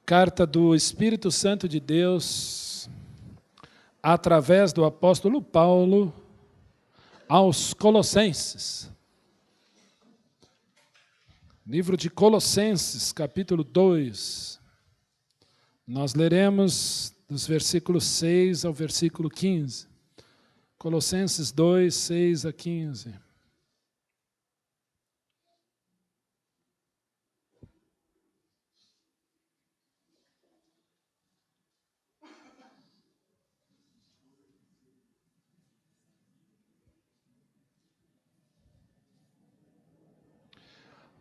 Carta do Espírito Santo de Deus, através do apóstolo Paulo, aos Colossenses. Livro de Colossenses, capítulo 2. Nós leremos dos versículos 6 ao versículo 15. Colossenses 2, 6 a 15.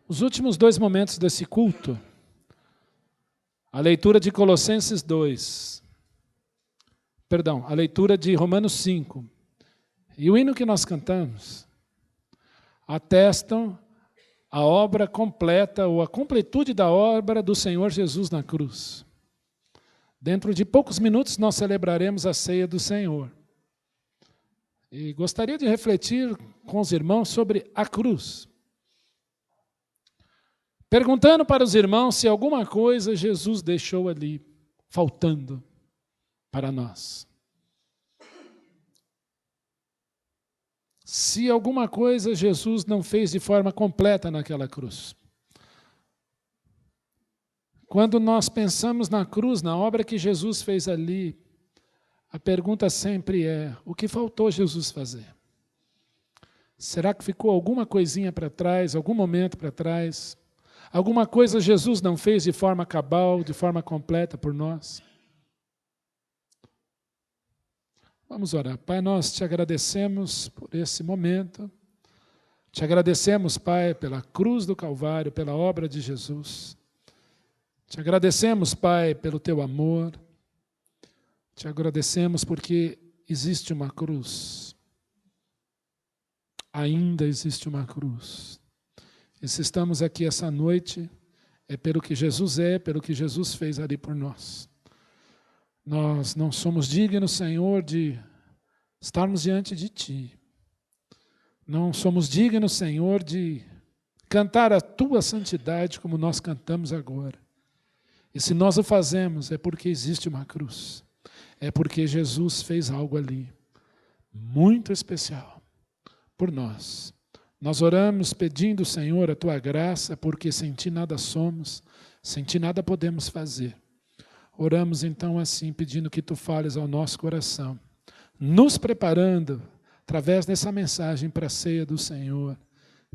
Os últimos dois momentos desse culto, a leitura de Colossenses 2, a leitura de Romanos 5 e o hino que nós cantamos, atestam a obra completa ou a completude da obra do Senhor Jesus na cruz. Dentro de poucos minutos nós celebraremos a ceia do Senhor. E gostaria de refletir com os irmãos sobre a cruz. Perguntando para os irmãos se alguma coisa Jesus deixou ali, faltando para nós. Se alguma coisa Jesus não fez de forma completa naquela cruz. Quando nós pensamos na cruz, na obra que Jesus fez ali, a pergunta sempre é: o que faltou Jesus fazer? Será que ficou alguma coisinha para trás, algum momento para trás? Alguma coisa Jesus não fez de forma cabal, de forma completa por nós? Vamos orar. Pai, nós te agradecemos por esse momento. Te agradecemos, Pai, pela cruz do Calvário, pela obra de Jesus. Te agradecemos, Pai, pelo teu amor. Te agradecemos porque existe uma cruz. Ainda existe uma cruz. E se estamos aqui essa noite, é pelo que Jesus é, pelo que Jesus fez ali por nós. Nós não somos dignos, Senhor, de estarmos diante de Ti. Não somos dignos, Senhor, de cantar a Tua santidade como nós cantamos agora. E se nós o fazemos, é porque existe uma cruz. É porque Jesus fez algo ali, muito especial, por nós. Nós oramos pedindo, Senhor, a Tua graça, porque sem Ti nada somos, sem Ti nada podemos fazer. Oramos então assim, pedindo que Tu fales ao nosso coração, nos preparando, através dessa mensagem para a ceia do Senhor,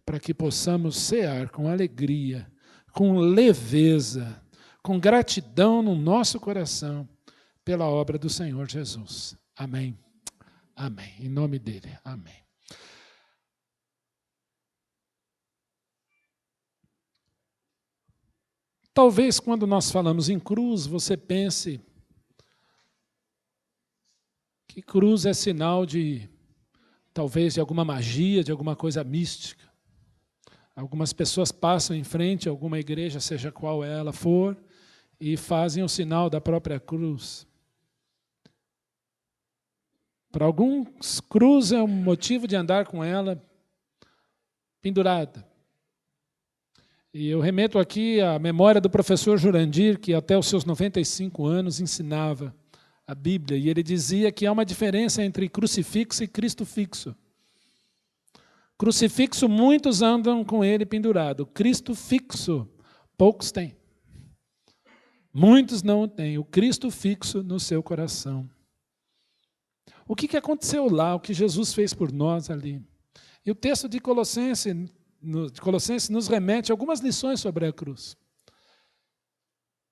para que possamos cear com alegria, com leveza, com gratidão no nosso coração, pela obra do Senhor Jesus. Amém. Amém. Em nome dEle. Amém. Talvez quando nós falamos em cruz, você pense que cruz é sinal de, talvez, de alguma magia, de alguma coisa mística. Algumas pessoas passam em frente a alguma igreja, seja qual ela for, e fazem o sinal da própria cruz. Para alguns, cruz é um motivo de andar com ela pendurada. E eu remeto aqui à memória do professor Jurandir, que até os seus 95 anos ensinava a Bíblia, e ele dizia que há uma diferença entre crucifixo e Cristo fixo. Crucifixo, muitos andam com ele pendurado. Cristo fixo, poucos têm. Muitos não têm o Cristo fixo no seu coração. O que aconteceu lá, o que Jesus fez por nós ali? E o texto de Colossenses nos remete a algumas lições sobre a cruz.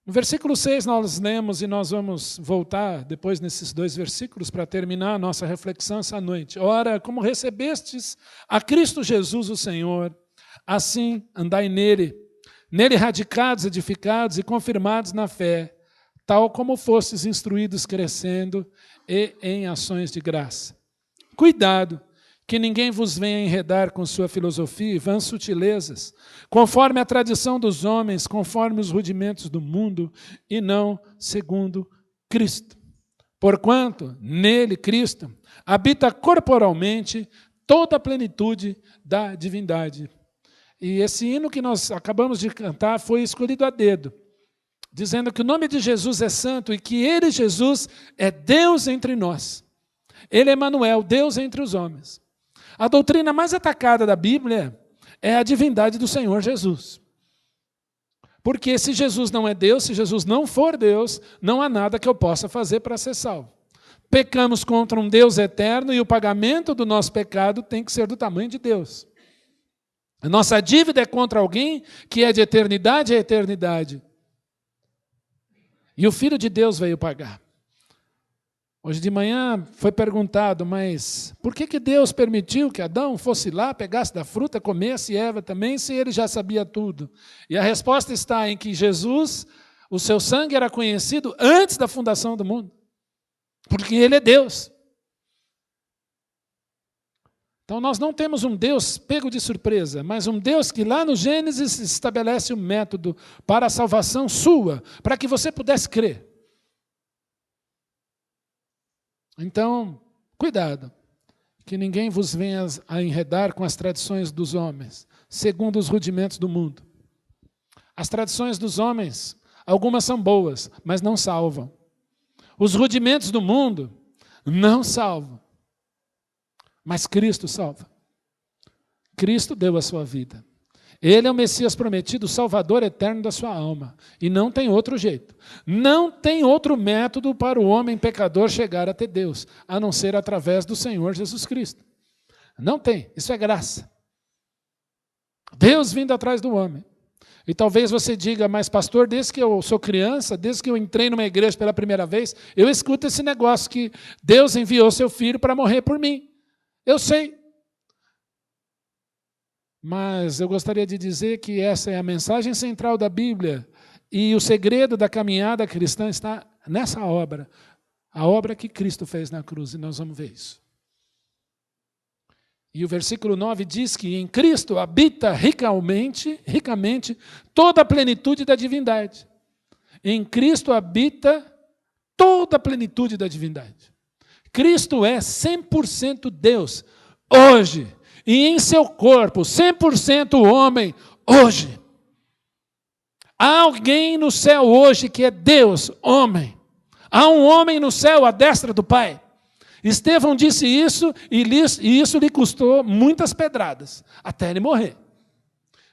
No versículo 6 nós lemos, e nós vamos voltar depois nesses dois versículos para terminar a nossa reflexão essa noite. Ora, como recebestes a Cristo Jesus o Senhor, assim andai nele radicados, edificados e confirmados na fé, tal como fostes instruídos crescendo e em ações de graça. Cuidado, que ninguém vos venha enredar com sua filosofia e vãs sutilezas, conforme a tradição dos homens, conforme os rudimentos do mundo, e não segundo Cristo. Porquanto, nele, Cristo, habita corporalmente toda a plenitude da divindade. E esse hino que nós acabamos de cantar foi escolhido a dedo. dizendo que o nome de Jesus é santo e que ele, Jesus, é Deus entre nós. Ele é Emanuel, Deus entre os homens. A doutrina mais atacada da Bíblia é a divindade do Senhor Jesus. Porque se Jesus não é Deus, se Jesus não for Deus, não há nada que eu possa fazer para ser salvo. Pecamos contra um Deus eterno e o pagamento do nosso pecado tem que ser do tamanho de Deus. A nossa dívida é contra alguém que é de eternidade a eternidade. E o Filho de Deus veio pagar. Hoje de manhã foi perguntado, mas por que Deus permitiu que Adão fosse lá, pegasse da fruta, comesse, e Eva também, se ele já sabia tudo? E a resposta está em que Jesus, o seu sangue era conhecido antes da fundação do mundo. Porque ele é Deus. Então nós não temos um Deus pego de surpresa, mas um Deus que lá no Gênesis estabelece um método para a salvação sua, para que você pudesse crer. Então, cuidado, que ninguém vos venha a enredar com as tradições dos homens, segundo os rudimentos do mundo. As tradições dos homens, algumas são boas, mas não salvam. Os rudimentos do mundo não salvam. Mas Cristo salva. Cristo deu a sua vida. Ele é o Messias prometido, o Salvador eterno da sua alma. E não tem outro jeito. Não tem outro método para o homem pecador chegar até Deus, a não ser através do Senhor Jesus Cristo. Não tem. Isso é graça. Deus vindo atrás do homem. E talvez você diga, mas pastor, desde que eu sou criança, desde que eu entrei numa igreja pela primeira vez, eu escuto esse negócio que Deus enviou seu filho para morrer por mim. Eu sei. Mas eu gostaria de dizer que essa é a mensagem central da Bíblia e o segredo da caminhada cristã está nessa obra. A obra que Cristo fez na cruz, e nós vamos ver isso. E o versículo 9 diz que em Cristo habita ricamente toda a plenitude da divindade. Em Cristo habita toda a plenitude da divindade. Cristo é 100% Deus, hoje, e em seu corpo, 100% homem, hoje. Há alguém no céu hoje que é Deus, homem. Há um homem no céu à destra do Pai. Estevão disse isso e isso lhe custou muitas pedradas, até ele morrer.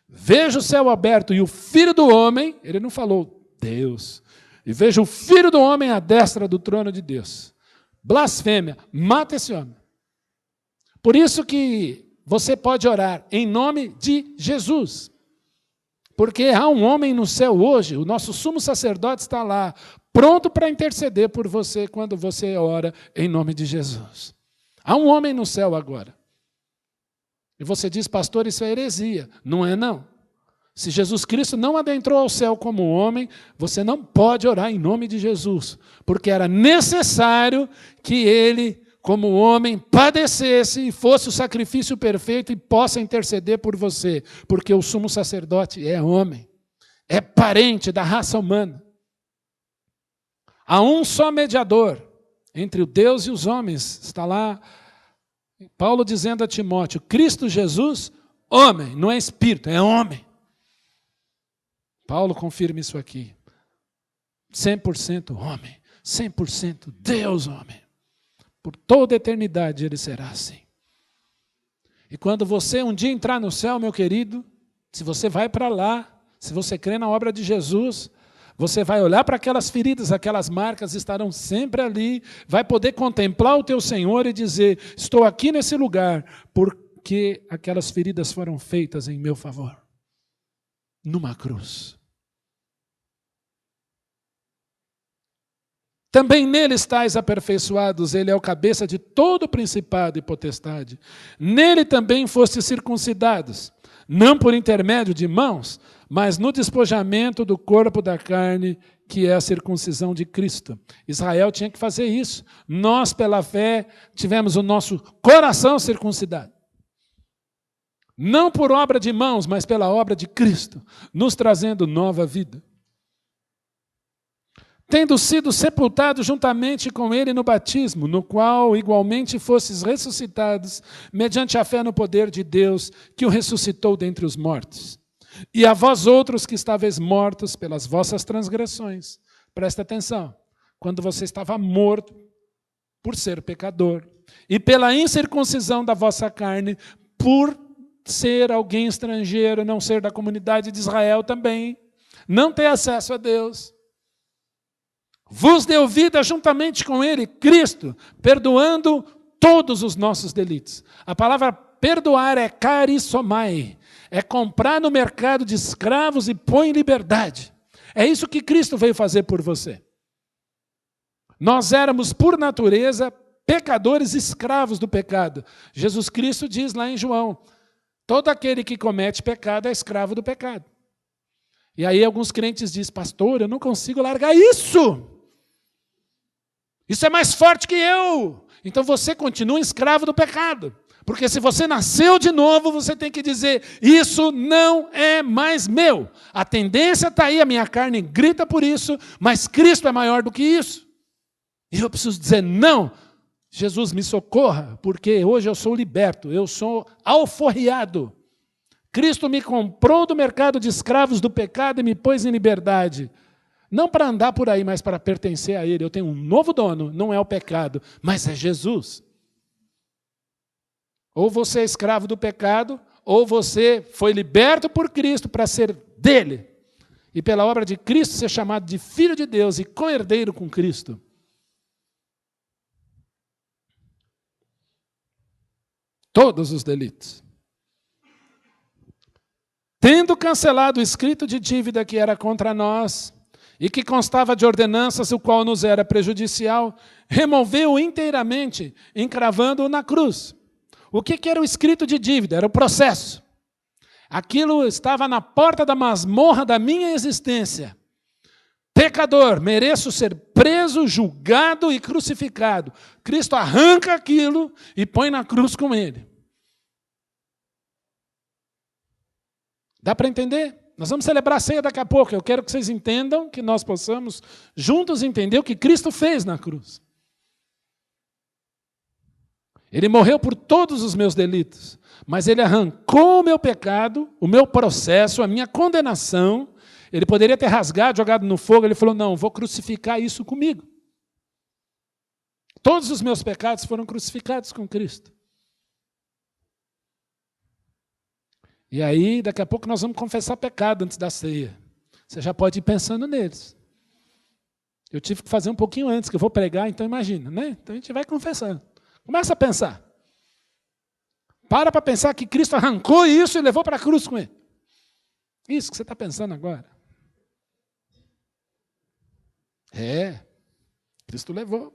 Veja o céu aberto e o Filho do Homem, ele não falou Deus, e veja o Filho do Homem à destra do trono de Deus. Blasfêmia, mata esse homem. Por isso que você pode orar em nome de Jesus. Porque há um homem no céu hoje, o nosso sumo sacerdote está lá, pronto para interceder por você quando você ora em nome de Jesus. Há um homem no céu agora. E você diz, pastor, isso é heresia. Não é não. Se Jesus Cristo não adentrou ao céu como homem, você não pode orar em nome de Jesus. Porque era necessário que ele, como homem, padecesse e fosse o sacrifício perfeito e possa interceder por você. Porque o sumo sacerdote é homem. É parente da raça humana. Há um só mediador entre o Deus e os homens. Está lá Paulo dizendo a Timóteo, Cristo Jesus, homem, não é espírito, é homem. Paulo confirma isso aqui. 100% homem, 100% Deus homem. Por toda a eternidade ele será assim. E quando você um dia entrar no céu, meu querido, se você vai para lá, se você crê na obra de Jesus, você vai olhar para aquelas feridas, aquelas marcas estarão sempre ali, vai poder contemplar o teu Senhor e dizer, estou aqui nesse lugar, porque aquelas feridas foram feitas em meu favor, numa cruz. Também nele estáis aperfeiçoados, ele é o cabeça de todo principado e potestade. Nele também fostes circuncidados, não por intermédio de mãos, mas no despojamento do corpo da carne, que é a circuncisão de Cristo. Israel tinha que fazer isso. Nós, pela fé, tivemos o nosso coração circuncidado. Não por obra de mãos, mas pela obra de Cristo, nos trazendo nova vida. Tendo sido sepultados juntamente com ele no batismo, no qual igualmente fostes ressuscitados, mediante a fé no poder de Deus, que o ressuscitou dentre os mortos. E a vós outros que estáveis mortos pelas vossas transgressões. Presta atenção. Quando você estava morto por ser pecador. E pela incircuncisão da vossa carne, por ser alguém estrangeiro, não ser da comunidade de Israel também, não ter acesso a Deus. Vos deu vida juntamente com Ele, Cristo, perdoando todos os nossos delitos. A palavra perdoar é karissomai, é comprar no mercado de escravos e põe em liberdade. É isso que Cristo veio fazer por você. Nós éramos, por natureza, pecadores escravos do pecado. Jesus Cristo diz lá em João, todo aquele que comete pecado é escravo do pecado. E aí alguns crentes dizem, pastor, eu não consigo largar isso. Isso é mais forte que eu. Então você continua escravo do pecado. Porque se você nasceu de novo, você tem que dizer, isso não é mais meu. A tendência está aí, a minha carne grita por isso, mas Cristo é maior do que isso. E eu preciso dizer, não, Jesus me socorra, porque hoje eu sou liberto, eu sou alforriado. Cristo me comprou do mercado de escravos do pecado e me pôs em liberdade. Não para andar por aí, mas para pertencer a Ele. Eu tenho um novo dono, não é o pecado, mas é Jesus. Ou você é escravo do pecado, ou você foi liberto por Cristo para ser dele. E pela obra de Cristo ser chamado de filho de Deus e co-herdeiro com Cristo. Todos os delitos. Tendo cancelado o escrito de dívida que era contra nós, e que constava de ordenanças, o qual nos era prejudicial, removeu inteiramente, encravando-o na cruz. O que era o escrito de dívida? Era o processo. Aquilo estava na porta da masmorra da minha existência. Pecador, mereço ser preso, julgado e crucificado. Cristo arranca aquilo e põe na cruz com ele. Dá para entender? Nós vamos celebrar a ceia daqui a pouco. Eu quero que vocês entendam, que nós possamos juntos entender o que Cristo fez na cruz. Ele morreu por todos os meus delitos, mas Ele arrancou o meu pecado, o meu processo, a minha condenação. Ele poderia ter rasgado, jogado no fogo. Ele falou, não, vou crucificar isso comigo. Todos os meus pecados foram crucificados com Cristo. E aí, daqui a pouco nós vamos confessar pecado antes da ceia. Você já pode ir pensando neles. Eu tive que fazer um pouquinho antes, que eu vou pregar, então imagina, né? Então a gente vai confessando. Começa a pensar. Para pensar que Cristo arrancou isso e levou para a cruz com ele. Isso que você está pensando agora. Cristo levou.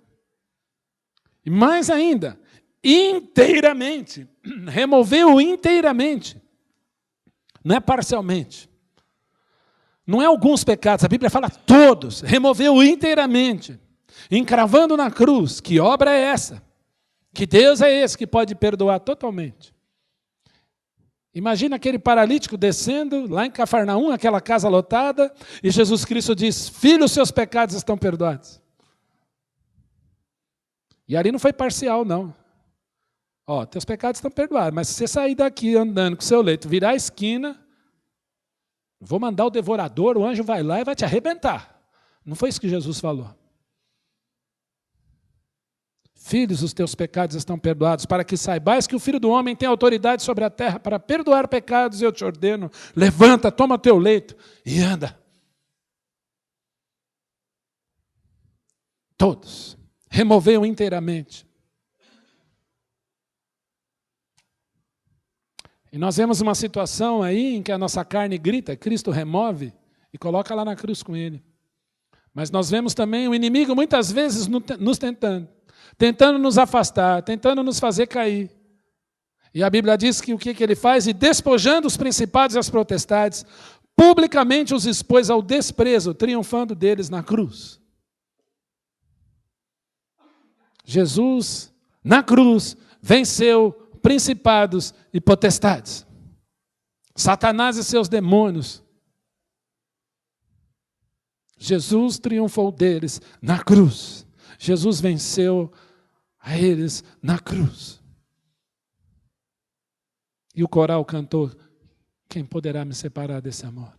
E mais ainda, inteiramente. Removeu inteiramente. Não é parcialmente. Não é alguns pecados, a Bíblia fala todos. Removeu inteiramente. Encravando na cruz. Que obra é essa? Que Deus é esse que pode perdoar totalmente? Imagina aquele paralítico descendo lá em Cafarnaum, aquela casa lotada, e Jesus Cristo diz, filho, os seus pecados estão perdoados. E ali não foi parcial, não. Ó, teus pecados estão perdoados, mas se você sair daqui andando com o seu leito, virar a esquina, vou mandar o devorador, o anjo vai lá e vai te arrebentar. Não foi isso que Jesus falou. Filhos, os teus pecados estão perdoados, para que saibais que o Filho do Homem tem autoridade sobre a terra para perdoar pecados, eu te ordeno, levanta, toma teu leito e anda. Todos. Removeu inteiramente. E nós vemos uma situação aí em que a nossa carne grita, Cristo remove e coloca lá na cruz com ele. Mas nós vemos também o inimigo muitas vezes nos tentando nos afastar, tentando nos fazer cair. E a Bíblia diz que o que ele faz? E despojando os principados e as potestades, publicamente os expôs ao desprezo, triunfando deles na cruz. Jesus, na cruz, venceu principados e potestades. Satanás e seus demônios. Jesus triunfou deles na cruz. Jesus venceu a eles na cruz. E o coral cantou, Quem poderá me separar desse amor?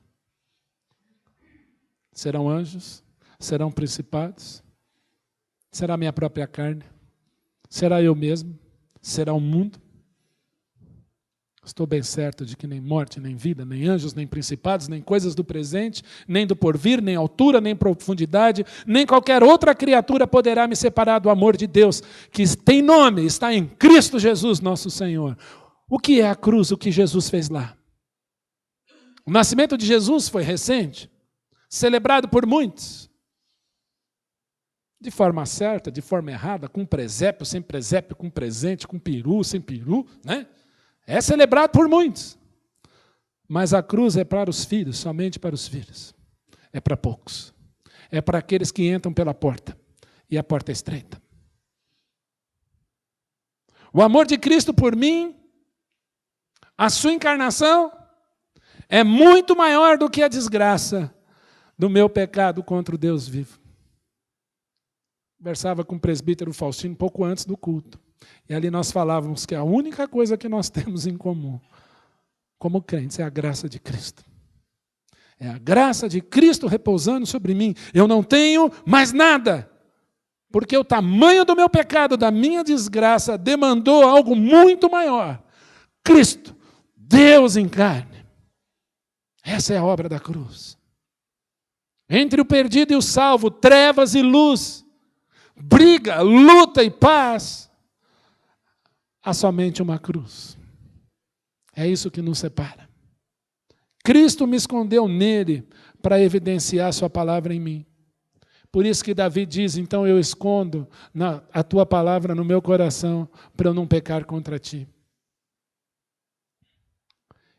Serão anjos? Serão principados? Será minha própria carne? Será eu mesmo? Será o mundo? Estou bem certo de que nem morte, nem vida, nem anjos, nem principados, nem coisas do presente, nem do porvir, nem altura, nem profundidade, nem qualquer outra criatura poderá me separar do amor de Deus, que tem nome, está em Cristo Jesus, nosso Senhor. O que é a cruz, o que Jesus fez lá? O nascimento de Jesus foi recente, celebrado por muitos, de forma certa, de forma errada, com presépio, sem presépio, com presente, com peru, sem peru, né? É celebrado por muitos. Mas a cruz é para os filhos, somente para os filhos. É para poucos. É para aqueles que entram pela porta. E a porta é estreita. O amor de Cristo por mim, a sua encarnação, é muito maior do que a desgraça do meu pecado contra o Deus vivo. Conversava com o presbítero Faustino pouco antes do culto. E ali nós falávamos que a única coisa que nós temos em comum, como crentes, é a graça de Cristo. É a graça de Cristo repousando sobre mim. Eu não tenho mais nada, porque o tamanho do meu pecado, da minha desgraça, demandou algo muito maior. Cristo, Deus em carne. Essa é a obra da cruz. Entre o perdido e o salvo, trevas e luz, briga, luta e paz, há somente uma cruz. É isso que nos separa. Cristo me escondeu nele para evidenciar sua palavra em mim. Por isso que Davi diz, então eu escondo a tua palavra no meu coração para eu não pecar contra ti.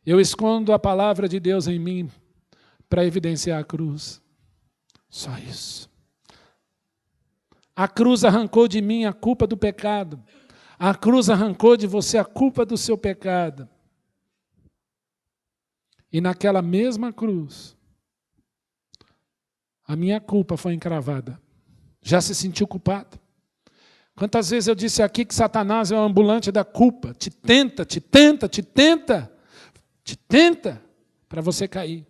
Eu escondo a palavra de Deus em mim para evidenciar a cruz. Só isso. A cruz arrancou de mim a culpa do pecado. A cruz arrancou de você a culpa do seu pecado. E naquela mesma cruz, a minha culpa foi encravada. Já se sentiu culpado? Quantas vezes eu disse aqui que Satanás é o ambulante da culpa? Te tenta, te tenta, te tenta. Te tenta para você cair.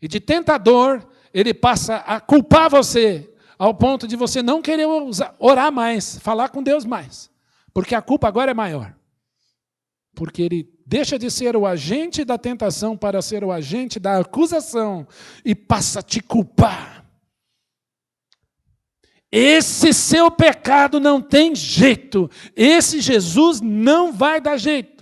E de tentador, ele passa a culpar você, ao ponto de você não querer orar mais, falar com Deus mais. Porque a culpa agora é maior. Porque ele deixa de ser o agente da tentação para ser o agente da acusação e passa a te culpar. Esse seu pecado não tem jeito. Esse Jesus não vai dar jeito.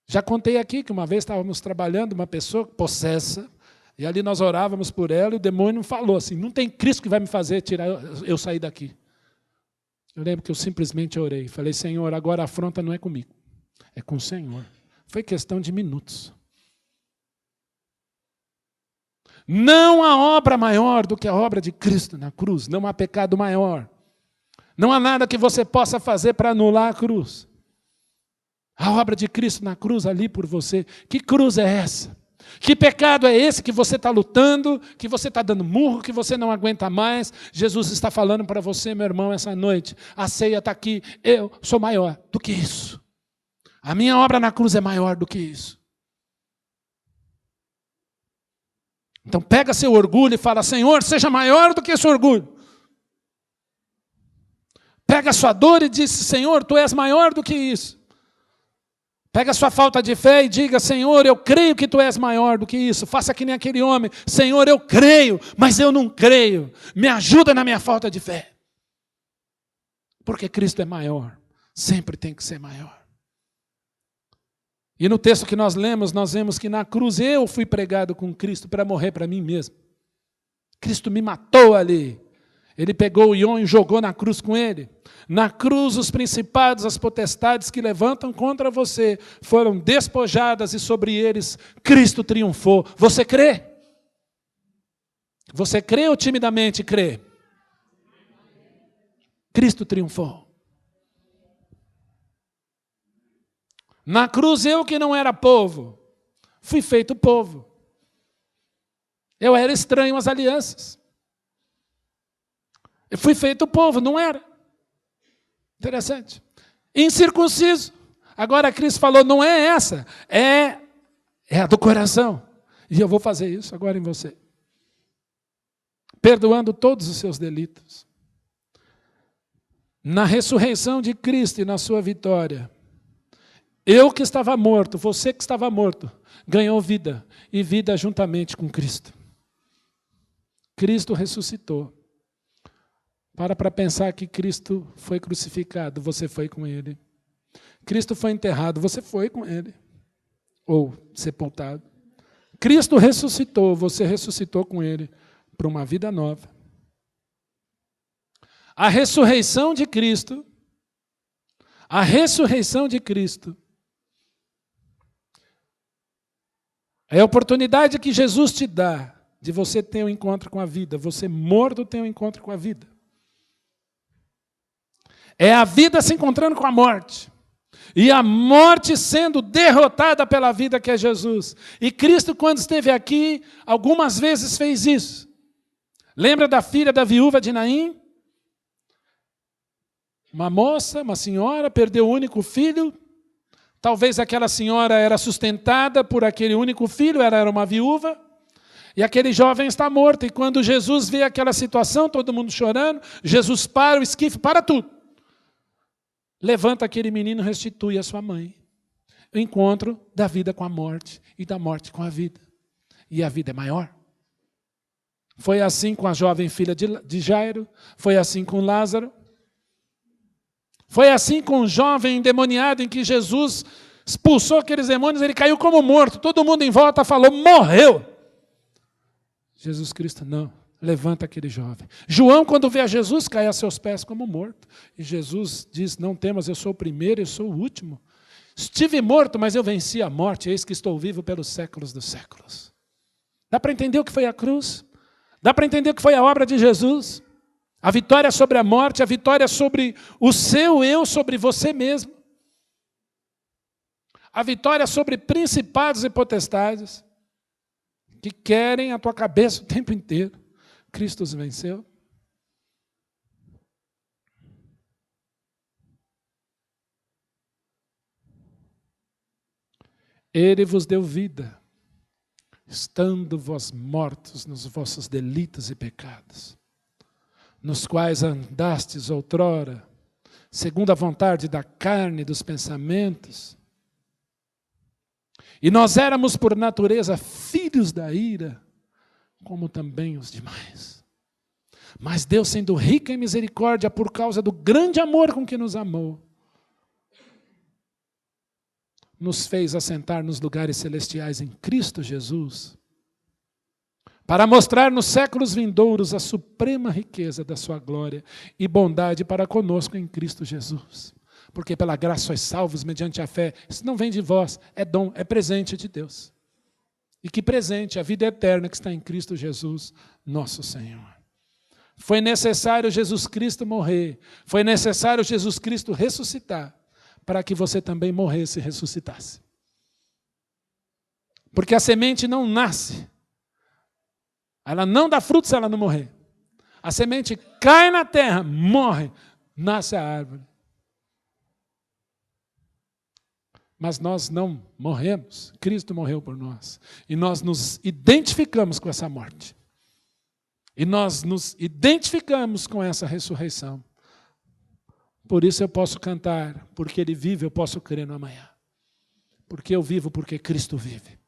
Já contei aqui que uma vez estávamos trabalhando, uma pessoa possessa, e ali nós orávamos por ela e o demônio falou assim, não tem Cristo que vai me fazer tirar eu sair daqui. Eu lembro que eu simplesmente orei. Falei, Senhor, agora a afronta não é comigo, é com o Senhor. Foi questão de minutos. Não há obra maior do que a obra de Cristo na cruz. Não há pecado maior. Não há nada que você possa fazer para anular a cruz. A obra de Cristo na cruz ali por você. Que cruz é essa? Que pecado é esse que você está lutando, que você está dando murro, que você não aguenta mais? Jesus está falando para você, meu irmão, essa noite. A ceia está aqui. Eu sou maior do que isso. A minha obra na cruz é maior do que isso. Então pega seu orgulho e fala, Senhor, seja maior do que esse orgulho. Pega a sua dor e diz, Senhor, Tu és maior do que isso. Pega a sua falta de fé e diga, Senhor, eu creio que Tu és maior do que isso. Faça que nem aquele homem, Senhor, eu creio, mas eu não creio. Me ajuda na minha falta de fé. Porque Cristo é maior, sempre tem que ser maior. E no texto que nós lemos, nós vemos que na cruz eu fui pregado com Cristo para morrer para mim mesmo. Cristo me matou ali. Ele pegou o Ion e jogou na cruz com ele. Na cruz, os principados, as potestades que levantam contra você foram despojadas e sobre eles Cristo triunfou. Você crê? Você crê ou timidamente crê? Cristo triunfou. Na cruz, eu que não era povo, fui feito povo. Eu era estranho às alianças. Eu fui feito povo, não era. Interessante. Incircunciso. Agora Cristo falou, não é essa, é a do coração. E eu vou fazer isso agora em você. Perdoando todos os seus delitos. Na ressurreição de Cristo e na sua vitória, eu que estava morto, você que estava morto, ganhou vida, e vida juntamente com Cristo. Cristo ressuscitou. Para pensar que Cristo foi crucificado, você foi com Ele. Cristo foi enterrado, você foi com Ele. Ou sepultado. Cristo ressuscitou, você ressuscitou com Ele para uma vida nova. A ressurreição de Cristo, é a oportunidade que Jesus te dá de você ter um encontro com a vida. Você morto tem um encontro com a vida. É a vida se encontrando com a morte. E a morte sendo derrotada pela vida que é Jesus. E Cristo, quando esteve aqui, algumas vezes fez isso. Lembra da filha da viúva de Naim? Uma moça, uma senhora, perdeu o único filho. Talvez aquela senhora era sustentada por aquele único filho, ela era uma viúva. E aquele jovem está morto. E quando Jesus vê aquela situação, todo mundo chorando, Jesus para o esquife, para tudo. Levanta aquele menino e restitui a sua mãe. O encontro da vida com a morte e da morte com a vida. E a vida é maior. Foi assim com a jovem filha de Jairo, foi assim com Lázaro. Foi assim com o jovem endemoniado em que Jesus expulsou aqueles demônios, ele caiu como morto. Todo mundo em volta falou, morreu. Jesus Cristo, não, levanta aquele jovem. João, quando vê a Jesus, cai a seus pés como morto. E Jesus diz, não temas, eu sou o primeiro, eu sou o último. Estive morto, mas eu venci a morte, eis que estou vivo pelos séculos dos séculos. Dá para entender o que foi a cruz? Dá para entender o que foi a obra de Jesus? A vitória sobre a morte, a vitória sobre o seu eu, sobre você mesmo. A vitória sobre principados e potestades que querem a tua cabeça o tempo inteiro. Cristo os venceu. Ele vos deu vida, estando vós mortos nos vossos delitos e pecados, nos quais andastes outrora, segundo a vontade da carne e dos pensamentos. E nós éramos, por natureza, filhos da ira, como também os demais. Mas Deus, sendo rico em misericórdia, por causa do grande amor com que nos amou, nos fez assentar nos lugares celestiais em Cristo Jesus, para mostrar nos séculos vindouros a suprema riqueza da sua glória e bondade para conosco em Cristo Jesus. Porque pela graça sois salvos mediante a fé. Isso não vem de vós, é dom, é presente de Deus. E que presente? A vida eterna que está em Cristo Jesus, nosso Senhor. Foi necessário Jesus Cristo morrer, foi necessário Jesus Cristo ressuscitar, para que você também morresse e ressuscitasse. Porque a semente não nasce, ela não dá fruto se ela não morrer. A semente cai na terra, morre, nasce a árvore. Mas nós não morremos, Cristo morreu por nós. E nós nos identificamos com essa morte. E nós nos identificamos com essa ressurreição. Por isso eu posso cantar, porque Ele vive, eu posso crer no amanhã. Porque eu vivo, porque Cristo vive.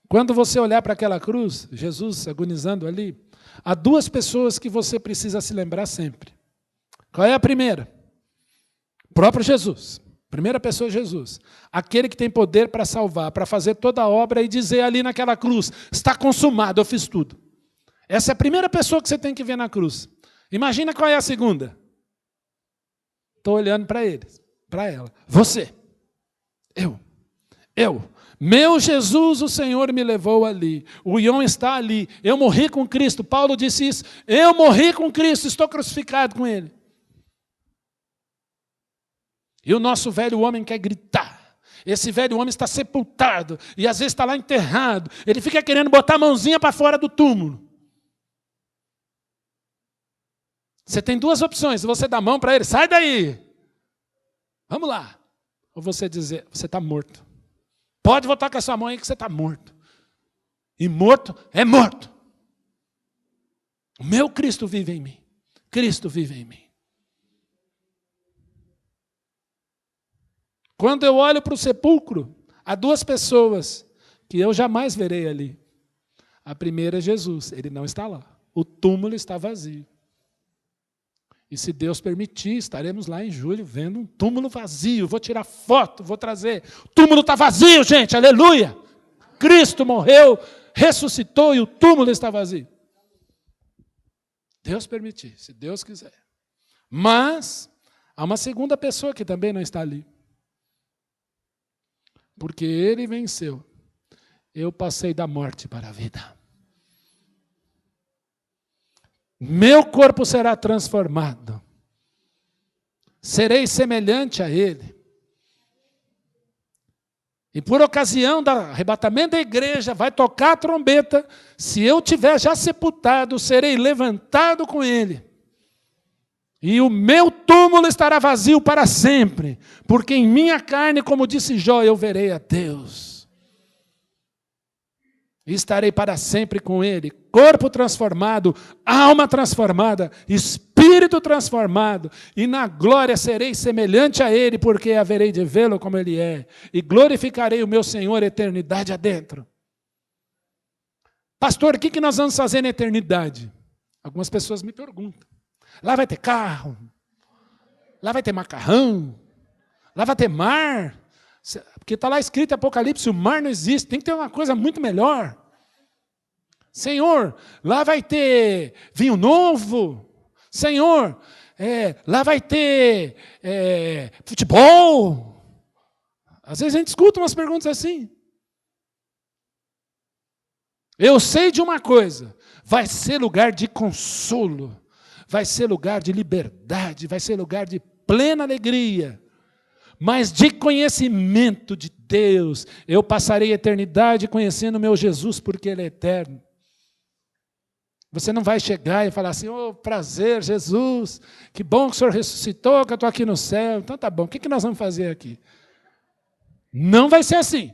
Quando você olhar para aquela cruz, Jesus agonizando ali, há duas pessoas que você precisa se lembrar sempre. Qual é a primeira? O próprio Jesus. Primeira pessoa é Jesus. Aquele que tem poder para salvar, para fazer toda a obra e dizer ali naquela cruz, está consumado, eu fiz tudo. Essa é a primeira pessoa que você tem que ver na cruz. Imagina qual é a segunda. Estou olhando para ele, para ela. Você. Eu. Meu Jesus, o Senhor me levou ali. O Ion está ali. Eu morri com Cristo. Paulo disse isso. Eu morri com Cristo, estou crucificado com Ele. E o nosso velho homem quer gritar. Esse velho homem está sepultado. E às vezes está lá enterrado. Ele fica querendo botar a mãozinha para fora do túmulo. Você tem duas opções. Você dá a mão para ele, sai daí. Vamos lá. Ou você dizer, você está morto. Pode voltar com a sua mão aí que você está morto. E morto é morto. O meu Cristo vive em mim. Cristo vive em mim. Quando eu olho para o sepulcro, há duas pessoas que eu jamais verei ali. A primeira é Jesus, ele não está lá. O túmulo está vazio. E se Deus permitir, estaremos lá em julho vendo um túmulo vazio. Vou tirar foto, vou trazer. O túmulo está vazio, gente, aleluia! Cristo morreu, ressuscitou e o túmulo está vazio. Deus permitir, se Deus quiser. Mas há uma segunda pessoa que também não está ali. Porque ele venceu. Eu passei da morte para a vida. Meu corpo será transformado. Serei semelhante a ele. E por ocasião do arrebatamento da igreja, vai tocar a trombeta. Se eu tiver já sepultado, serei levantado com ele. E o meu túmulo estará vazio para sempre. Porque em minha carne, como disse Jó, eu verei a Deus. E estarei para sempre com ele. Corpo transformado, alma transformada, espírito transformado. E na glória serei semelhante a ele, porque haverei de vê-lo como ele é. E glorificarei o meu Senhor eternidade adentro. Pastor, o que nós vamos fazer na eternidade? Algumas pessoas me perguntam. Lá vai ter carro, lá vai ter macarrão, lá vai ter mar. Porque está lá escrito em Apocalipse, o mar não existe, tem que ter uma coisa muito melhor. Senhor, lá vai ter vinho novo. Senhor, lá vai ter futebol. Às vezes a gente escuta umas perguntas assim. Eu sei de uma coisa, vai ser lugar de consolo, vai ser lugar de liberdade, vai ser lugar de plena alegria. Mas de conhecimento de Deus, eu passarei a eternidade conhecendo o meu Jesus, porque Ele é eterno. Você não vai chegar e falar assim, prazer, Jesus, que bom que o Senhor ressuscitou, que eu estou aqui no céu. Então tá bom, o que nós vamos fazer aqui? Não vai ser assim.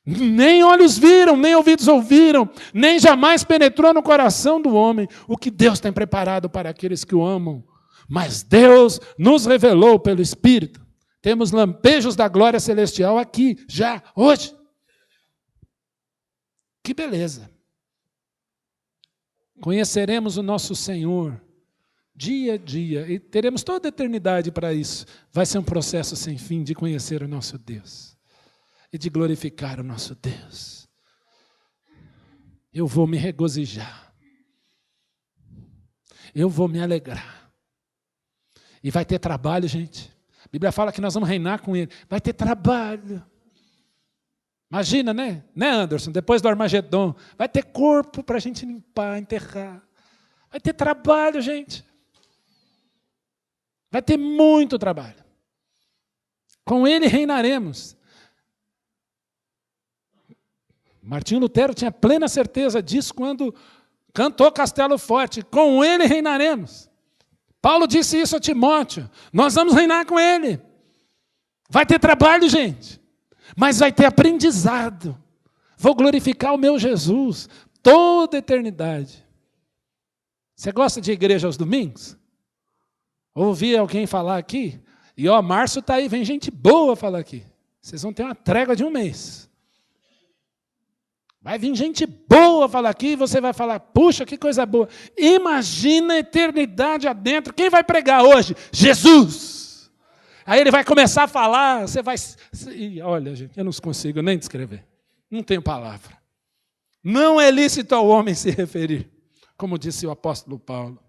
Nem olhos viram, nem ouvidos ouviram, nem jamais penetrou no coração do homem o que Deus tem preparado para aqueles que o amam. Mas Deus nos revelou pelo Espírito. Temos lampejos da glória celestial aqui, já, hoje. Que beleza. Conheceremos o nosso Senhor dia a dia e teremos toda a eternidade para isso. Vai ser um processo sem fim de conhecer o nosso Deus e de glorificar o nosso Deus. Eu vou me regozijar. Eu vou me alegrar. E vai ter trabalho, gente. A Bíblia fala que nós vamos reinar com Ele. Vai ter trabalho. Imagina, né? Né, Anderson? Depois do Armagedon. Vai ter corpo para a gente limpar, enterrar. Vai ter trabalho, gente. Vai ter muito trabalho. Com Ele reinaremos. Martinho Lutero tinha plena certeza disso quando cantou Castelo Forte. Com Ele reinaremos. Paulo disse isso a Timóteo. Nós vamos reinar com Ele. Vai ter trabalho, gente. Mas vai ter aprendizado. Vou glorificar o meu Jesus toda a eternidade. Você gosta de igreja aos domingos? Ouvi alguém falar aqui? E março está aí, vem gente boa falar aqui. Vocês vão ter uma trégua de um mês. Vai vir gente boa falar aqui e você vai falar, puxa, que coisa boa. Imagina a eternidade adentro. Quem vai pregar hoje? Jesus! Aí ele vai começar a falar, você vai... Olha, gente, eu não consigo nem descrever. Não tenho palavra. Não é lícito ao homem se referir, como disse o apóstolo Paulo.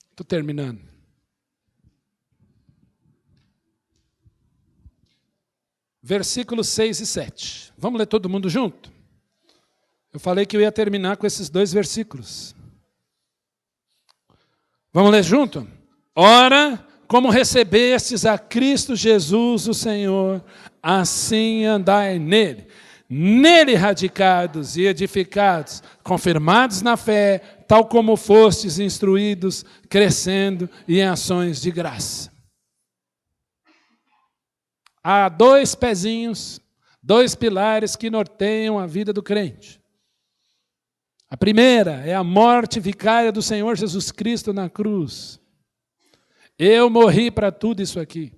Estou terminando. Versículos 6 e 7. Vamos ler todo mundo junto? Eu falei que eu ia terminar com esses dois versículos. Vamos ler junto? Ora, como recebestes a Cristo Jesus, o Senhor, assim andai nele, nele radicados e edificados, confirmados na fé, tal como fostes instruídos, crescendo em ações de graça. Há 2 pezinhos, 2 pilares que norteiam a vida do crente. A primeira é a morte vicária do Senhor Jesus Cristo na cruz. Eu morri para tudo isso aqui.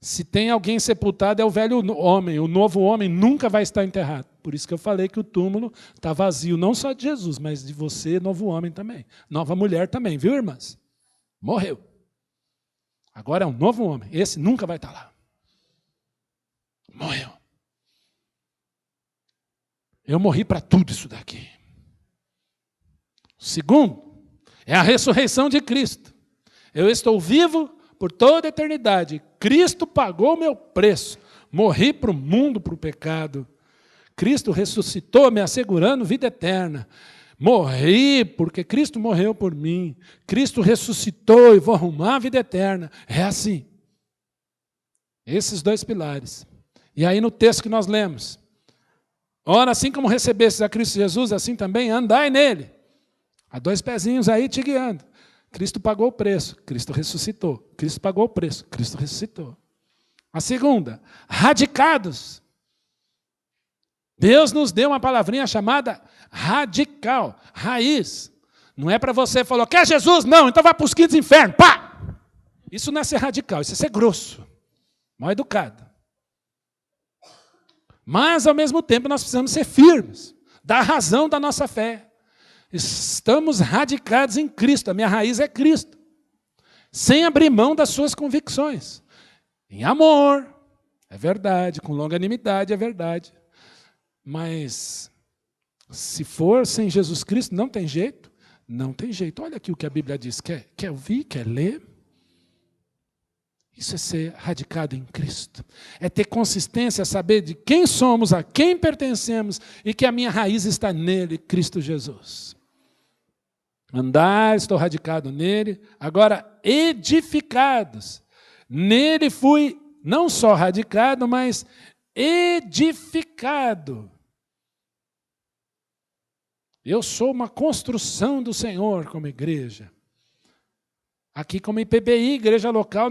Se tem alguém sepultado é o velho homem, o novo homem nunca vai estar enterrado. Por isso que eu falei que o túmulo está vazio, não só de Jesus, mas de você, novo homem também. Nova mulher também, viu, irmãs? Morreu. Agora é um novo homem, esse nunca vai estar lá. Morreu. Eu morri para tudo isso daqui. O segundo é a ressurreição de Cristo. Eu estou vivo por toda a eternidade. Cristo pagou o meu preço. Morri para o mundo, para o pecado. Cristo ressuscitou, me assegurando vida eterna. Morri porque Cristo morreu por mim. Cristo ressuscitou e vou arrumar a vida eterna. É assim. Esses 2 pilares. E aí no texto que nós lemos. Ora, assim como recebestes a Cristo Jesus, assim também andai nele. Há 2 pezinhos aí te guiando. Cristo pagou o preço, Cristo ressuscitou. Cristo pagou o preço, Cristo ressuscitou. A segunda, radicados. Deus nos deu uma palavrinha chamada radical, raiz. Não é para você falar, quer Jesus? Não, então vai para os quintos infernos. Pá! Isso não é ser radical, isso é ser grosso, mal educado. Mas, ao mesmo tempo, nós precisamos ser firmes, dar razão da nossa fé. Estamos radicados em Cristo, a minha raiz é Cristo. Sem abrir mão das suas convicções. Em amor, é verdade, com longanimidade, é verdade. Mas, se for sem Jesus Cristo, não tem jeito? Não tem jeito. Olha aqui o que a Bíblia diz. Quer ouvir? Quer ler? Isso é ser radicado em Cristo. É ter consistência, saber de quem somos, a quem pertencemos e que a minha raiz está nele, Cristo Jesus. Andar, estou radicado nele. Agora, edificados. Nele fui não só radicado, mas edificado. Eu sou uma construção do Senhor como igreja. Aqui como IPBI, igreja local,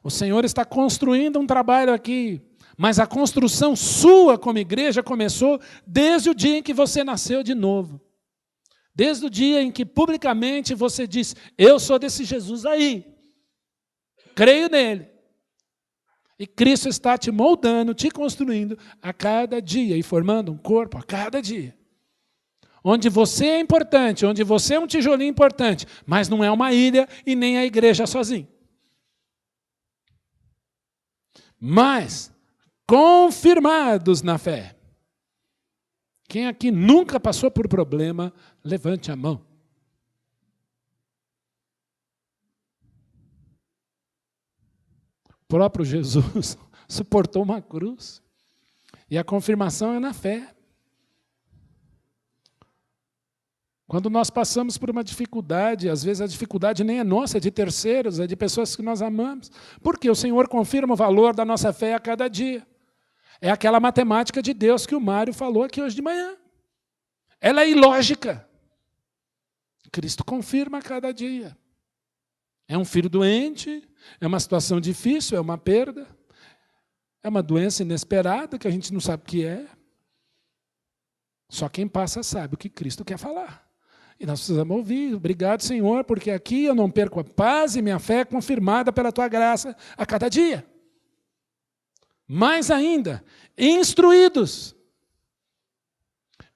o Senhor está construindo um trabalho aqui. Mas a construção sua como igreja começou desde o dia em que você nasceu de novo. Desde o dia em que publicamente você disse, eu sou desse Jesus aí. Creio nele. E Cristo está te moldando, te construindo a cada dia e formando um corpo a cada dia. Onde você é importante, onde você é um tijolinho importante, mas não é uma ilha e nem a igreja sozinho. Mas confirmados na fé. Quem aqui nunca passou por problema, levante a mão. O próprio Jesus suportou uma cruz. E a confirmação é na fé. Quando nós passamos por uma dificuldade, às vezes a dificuldade nem é nossa, é de terceiros, é de pessoas que nós amamos. Porque o Senhor confirma o valor da nossa fé a cada dia. É aquela matemática de Deus que o Mário falou aqui hoje de manhã. Ela é ilógica. Cristo confirma a cada dia. É um filho doente, é uma situação difícil, é uma perda, é uma doença inesperada que a gente não sabe o que é. Só quem passa sabe o que Cristo quer falar. E nós precisamos ouvir. Obrigado, Senhor, porque aqui eu não perco a paz e minha fé é confirmada pela Tua graça a cada dia. Mais ainda, instruídos.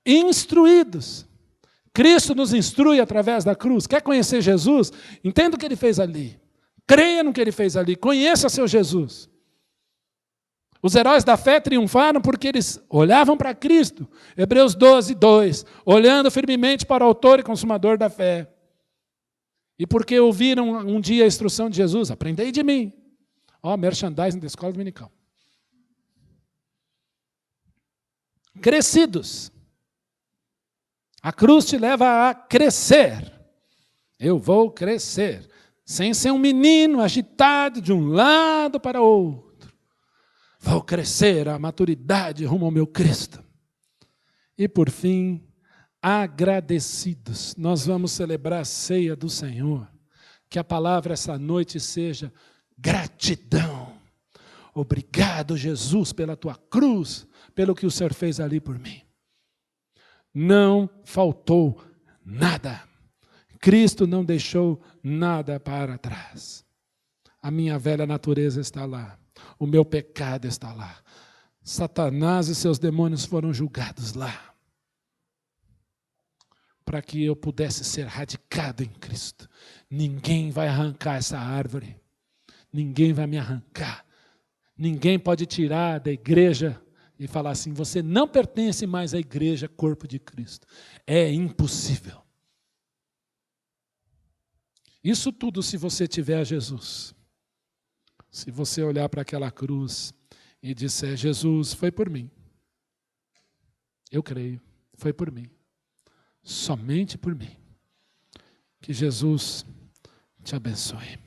Instruídos. Cristo nos instrui através da cruz. Quer conhecer Jesus? Entenda o que Ele fez ali. Creia no que Ele fez ali. Conheça seu Jesus. Os heróis da fé triunfaram porque eles olhavam para Cristo. Hebreus 12, 2. Olhando firmemente para o autor e consumador da fé. E porque ouviram um dia a instrução de Jesus. Aprendei de mim. Ó, merchandising da escola dominical. Crescidos. A cruz te leva a crescer. Eu vou crescer. Sem ser um menino agitado de um lado para o outro. Vou crescer à maturidade rumo ao meu Cristo. E por fim, agradecidos, nós vamos celebrar a ceia do Senhor. Que a palavra essa noite seja gratidão. Obrigado, Jesus, pela tua cruz, pelo que o Senhor fez ali por mim. Não faltou nada. Cristo não deixou nada para trás. A minha velha natureza está lá. O meu pecado está lá. Satanás e seus demônios foram julgados lá. Para que eu pudesse ser radicado em Cristo. Ninguém vai arrancar essa árvore. Ninguém vai me arrancar. Ninguém pode tirar da igreja e falar assim, você não pertence mais à igreja, corpo de Cristo. É impossível. Isso tudo se você tiver Jesus. Se você olhar para aquela cruz e disser, Jesus, foi por mim. Eu creio, foi por mim. Somente por mim. Que Jesus te abençoe.